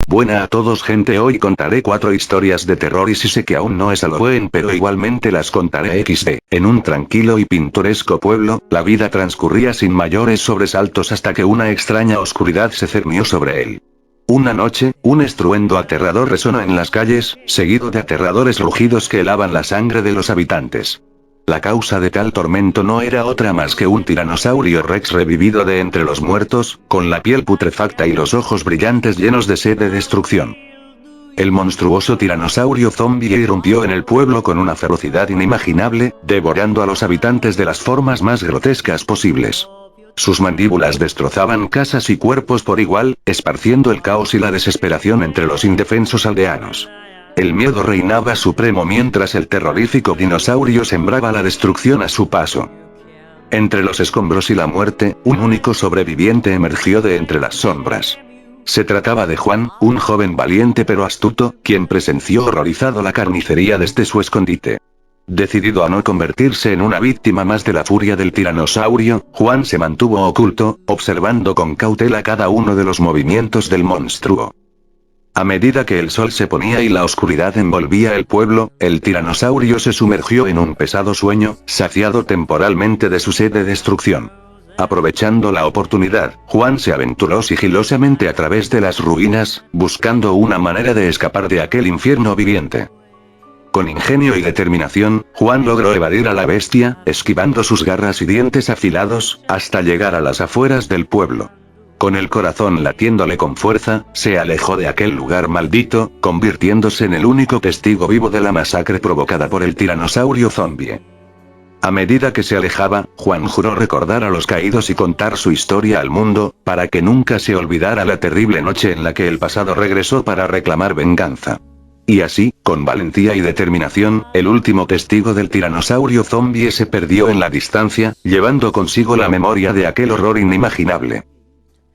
Buena a todos gente, hoy contaré 4 historias de terror y si sé que aún no es Halloween pero igualmente las contaré XD. En un tranquilo y pintoresco pueblo, la vida transcurría sin mayores sobresaltos hasta que una extraña oscuridad se cernió sobre él. Una noche, un estruendo aterrador resonó en las calles, seguido de aterradores rugidos que helaban la sangre de los habitantes. La causa de tal tormento no era otra más que un tiranosaurio rex revivido de entre los muertos, con la piel putrefacta y los ojos brillantes llenos de sed de destrucción. El monstruoso tiranosaurio zombie irrumpió en el pueblo con una ferocidad inimaginable, devorando a los habitantes de las formas más grotescas posibles. Sus mandíbulas destrozaban casas y cuerpos por igual, esparciendo el caos y la desesperación entre los indefensos aldeanos. El miedo reinaba supremo mientras el terrorífico dinosaurio sembraba la destrucción a su paso. Entre los escombros y la muerte, un único sobreviviente emergió de entre las sombras. Se trataba de Juan, un joven valiente pero astuto, quien presenció horrorizado la carnicería desde su escondite. Decidido a no convertirse en una víctima más de la furia del tiranosaurio, Juan se mantuvo oculto, observando con cautela cada uno de los movimientos del monstruo. A medida que el sol se ponía y la oscuridad envolvía el pueblo, el tiranosaurio se sumergió en un pesado sueño, saciado temporalmente de su sed de destrucción. Aprovechando la oportunidad, Juan se aventuró sigilosamente a través de las ruinas, buscando una manera de escapar de aquel infierno viviente. Con ingenio y determinación, Juan logró evadir a la bestia, esquivando sus garras y dientes afilados, hasta llegar a las afueras del pueblo. Con el corazón latiéndole con fuerza, se alejó de aquel lugar maldito, convirtiéndose en el único testigo vivo de la masacre provocada por el tiranosaurio zombie. A medida que se alejaba, Juan juró recordar a los caídos y contar su historia al mundo, para que nunca se olvidara la terrible noche en la que el pasado regresó para reclamar venganza. Y así, con valentía y determinación, el último testigo del tiranosaurio zombie se perdió en la distancia, llevando consigo la memoria de aquel horror inimaginable.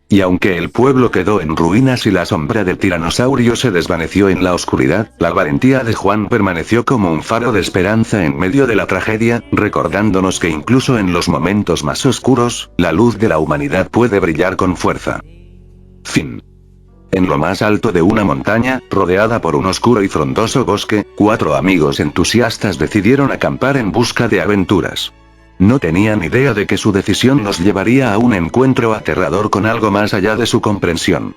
Y aunque el pueblo quedó en ruinas y la sombra del tiranosaurio se desvaneció en la oscuridad, la valentía de Juan permaneció como un faro de esperanza en medio de la tragedia, recordándonos que incluso en los momentos más oscuros, la luz de la humanidad puede brillar con fuerza. Fin. En lo más alto de una montaña, rodeada por un oscuro y frondoso bosque, 4 amigos entusiastas decidieron acampar en busca de aventuras. No tenían idea de que su decisión los llevaría a un encuentro aterrador con algo más allá de su comprensión.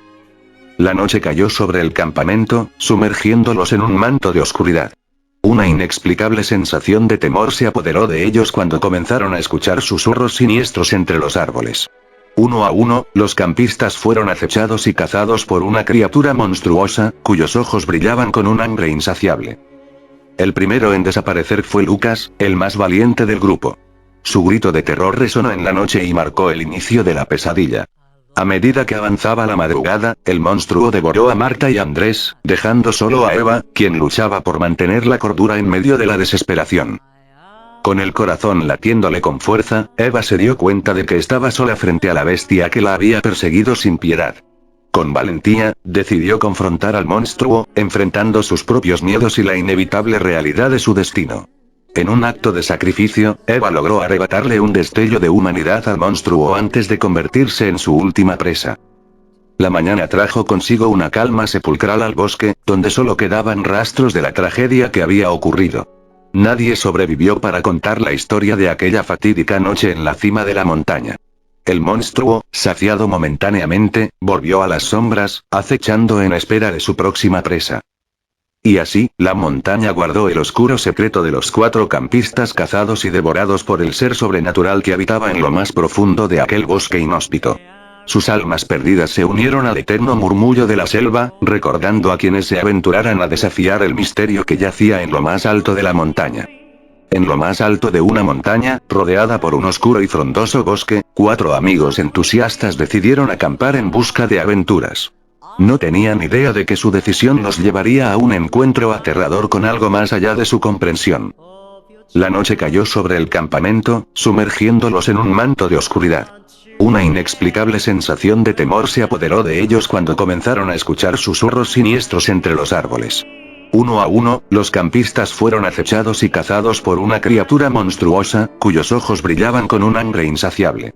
La noche cayó sobre el campamento, sumergiéndolos en un manto de oscuridad. Una inexplicable sensación de temor se apoderó de ellos cuando comenzaron a escuchar susurros siniestros entre los árboles. Uno a uno, los campistas fueron acechados y cazados por una criatura monstruosa, cuyos ojos brillaban con un hambre insaciable. El primero en desaparecer fue Lucas, el más valiente del grupo. Su grito de terror resonó en la noche y marcó el inicio de la pesadilla. A medida que avanzaba la madrugada, el monstruo devoró a Marta y Andrés, dejando solo a Eva, quien luchaba por mantener la cordura en medio de la desesperación. Con el corazón latiéndole con fuerza, Eva se dio cuenta de que estaba sola frente a la bestia que la había perseguido sin piedad. Con valentía, decidió confrontar al monstruo, enfrentando sus propios miedos y la inevitable realidad de su destino. En un acto de sacrificio, Eva logró arrebatarle un destello de humanidad al monstruo antes de convertirse en su última presa. La mañana trajo consigo una calma sepulcral al bosque, donde solo quedaban rastros de la tragedia que había ocurrido. Nadie sobrevivió para contar la historia de aquella fatídica noche en la cima de la montaña. El monstruo, saciado momentáneamente, volvió a las sombras, acechando en espera de su próxima presa. Y así, la montaña guardó el oscuro secreto de los 4 campistas cazados y devorados por el ser sobrenatural que habitaba en lo más profundo de aquel bosque inhóspito. Sus almas perdidas se unieron al eterno murmullo de la selva, recordando a quienes se aventuraran a desafiar el misterio que yacía en lo más alto de la montaña. En lo más alto de una montaña, rodeada por un oscuro y frondoso bosque, 4 amigos entusiastas decidieron acampar en busca de aventuras. No tenían idea de que su decisión los llevaría a un encuentro aterrador con algo más allá de su comprensión. La noche cayó sobre el campamento, sumergiéndolos en un manto de oscuridad. Una inexplicable sensación de temor se apoderó de ellos cuando comenzaron a escuchar susurros siniestros entre los árboles. Uno a uno, los campistas fueron acechados y cazados por una criatura monstruosa, cuyos ojos brillaban con un hambre insaciable.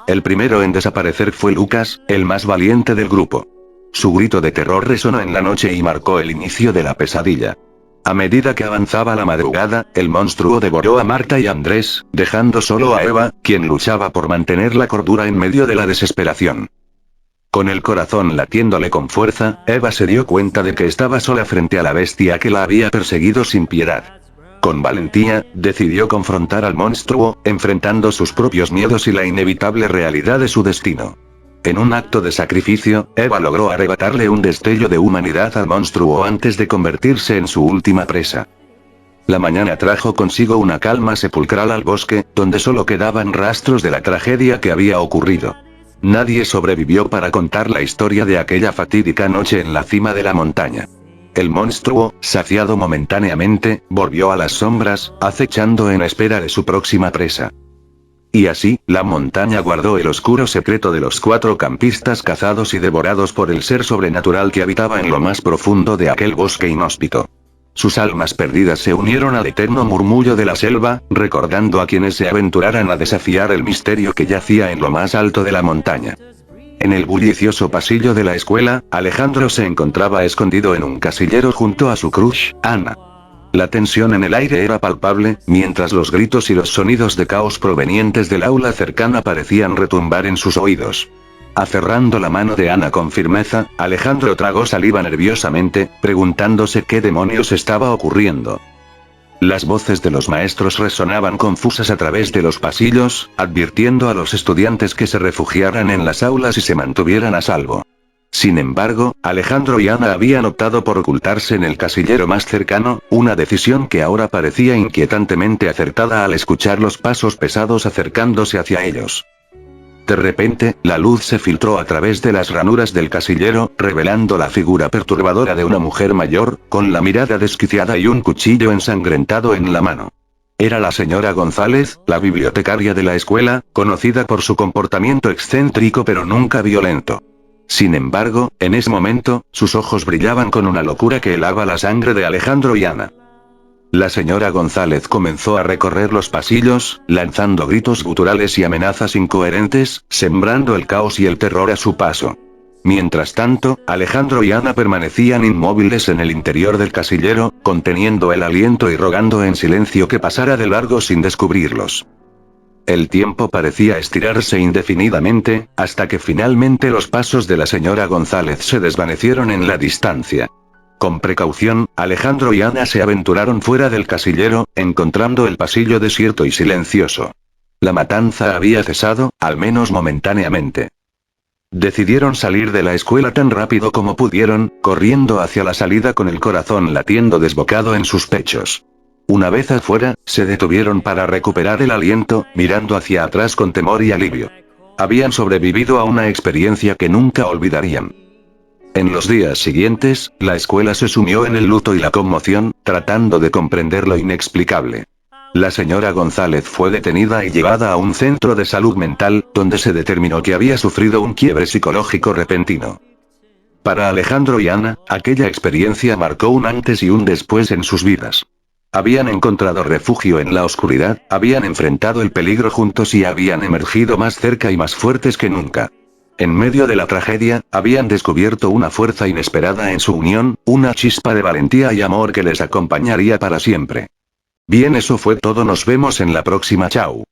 El primero en desaparecer fue Lucas, el más valiente del grupo. Su grito de terror resonó en la noche y marcó el inicio de la pesadilla. A medida que avanzaba la madrugada, el monstruo devoró a Marta y Andrés, dejando solo a Eva, quien luchaba por mantener la cordura en medio de la desesperación. Con el corazón latiéndole con fuerza, Eva se dio cuenta de que estaba sola frente a la bestia que la había perseguido sin piedad. Con valentía, decidió confrontar al monstruo, enfrentando sus propios miedos y la inevitable realidad de su destino. En un acto de sacrificio, Eva logró arrebatarle un destello de humanidad al monstruo antes de convertirse en su última presa. La mañana trajo consigo una calma sepulcral al bosque, donde solo quedaban rastros de la tragedia que había ocurrido. Nadie sobrevivió para contar la historia de aquella fatídica noche en la cima de la montaña. El monstruo, saciado momentáneamente, volvió a las sombras, acechando en espera de su próxima presa. Y así, la montaña guardó el oscuro secreto de los 4 campistas cazados y devorados por el ser sobrenatural que habitaba en lo más profundo de aquel bosque inhóspito. Sus almas perdidas se unieron al eterno murmullo de la selva, recordando a quienes se aventuraran a desafiar el misterio que yacía en lo más alto de la montaña. En el bullicioso pasillo de la escuela, Alejandro se encontraba escondido en un casillero junto a su crush, Ana. La tensión en el aire era palpable, mientras los gritos y los sonidos de caos provenientes del aula cercana parecían retumbar en sus oídos. Aferrando la mano de Ana con firmeza, Alejandro tragó saliva nerviosamente, preguntándose qué demonios estaba ocurriendo. Las voces de los maestros resonaban confusas a través de los pasillos, advirtiendo a los estudiantes que se refugiaran en las aulas y se mantuvieran a salvo. Sin embargo, Alejandro y Ana habían optado por ocultarse en el casillero más cercano, una decisión que ahora parecía inquietantemente acertada al escuchar los pasos pesados acercándose hacia ellos. De repente, la luz se filtró a través de las ranuras del casillero, revelando la figura perturbadora de una mujer mayor, con la mirada desquiciada y un cuchillo ensangrentado en la mano. Era la señora González, la bibliotecaria de la escuela, conocida por su comportamiento excéntrico pero nunca violento. Sin embargo, en ese momento, sus ojos brillaban con una locura que helaba la sangre de Alejandro y Ana. La señora González comenzó a recorrer los pasillos, lanzando gritos guturales y amenazas incoherentes, sembrando el caos y el terror a su paso. Mientras tanto, Alejandro y Ana permanecían inmóviles en el interior del casillero, conteniendo el aliento y rogando en silencio que pasara de largo sin descubrirlos. El tiempo parecía estirarse indefinidamente, hasta que finalmente los pasos de la señora González se desvanecieron en la distancia. Con precaución, Alejandro y Ana se aventuraron fuera del casillero, encontrando el pasillo desierto y silencioso. La matanza había cesado, al menos momentáneamente. Decidieron salir de la escuela tan rápido como pudieron, corriendo hacia la salida con el corazón latiendo desbocado en sus pechos. Una vez afuera, se detuvieron para recuperar el aliento, mirando hacia atrás con temor y alivio. Habían sobrevivido a una experiencia que nunca olvidarían. En los días siguientes, la escuela se sumió en el luto y la conmoción, tratando de comprender lo inexplicable. La señora González fue detenida y llevada a un centro de salud mental, donde se determinó que había sufrido un quiebre psicológico repentino. Para Alejandro y Ana, aquella experiencia marcó un antes y un después en sus vidas. Habían encontrado refugio en la oscuridad, habían enfrentado el peligro juntos y habían emergido más cerca y más fuertes que nunca. En medio de la tragedia, habían descubierto una fuerza inesperada en su unión, una chispa de valentía y amor que les acompañaría para siempre. Bien, eso fue todo, nos vemos en la próxima, chao.